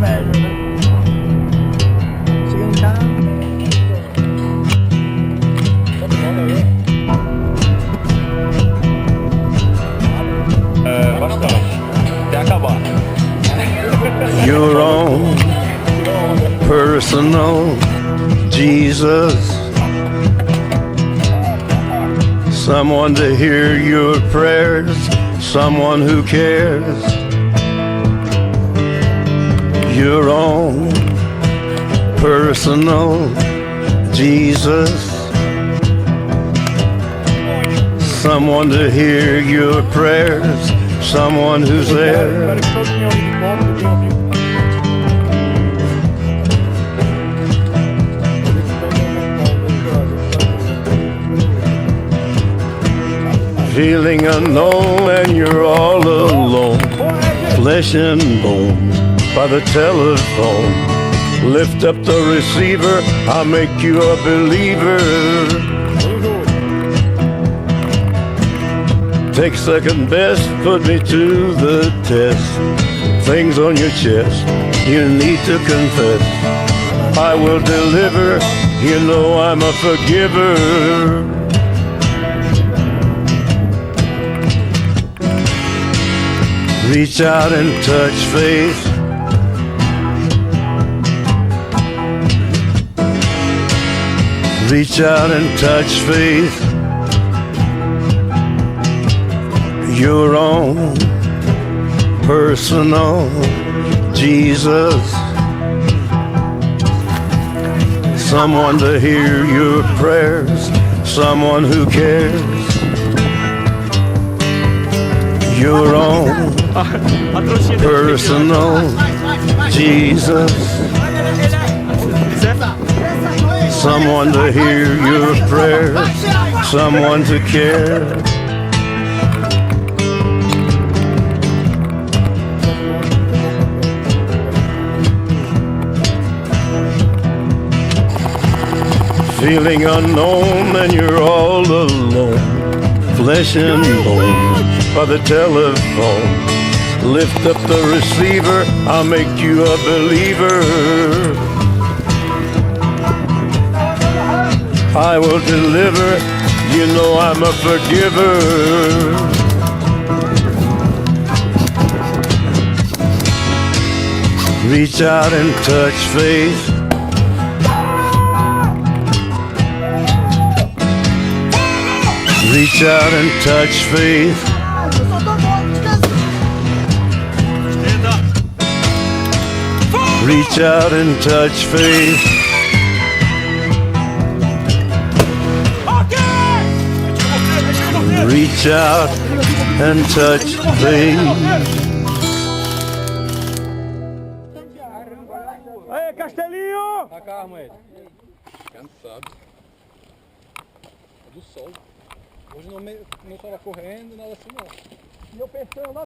inveja, né? Cheguei em casa. Bastante. Até acabar. Your own personal Jesus, someone to hear your prayers, someone who cares. Your own personal Jesus, someone to hear your prayers, someone who's there. Feeling unknown and you're all alone, flesh and bone by the telephone. Lift up the receiver, I'll make you a believer. Take second best, put me to the test. Things on your chest, you need to confess. I will deliver, you know I'm a forgiver. Reach out and touch faith. Reach out and touch faith. Your own personal Jesus, someone to hear your prayers, someone who cares. Your own personal Jesus, someone to hear your prayers, someone to care. Feeling unknown and you're all alone, flesh and bone by the telephone. Lift up the receiver, I'll make you a believer. I will deliver, you know I'm a forgiver. Reach out and touch faith. Reach out and touch faith. Reach out and touch faith. Reach out and touch faith. Aí, Castelinho! A calma aí. Cansado. Do sol. Hoje não estava correndo, nada assim não. E eu pensando lá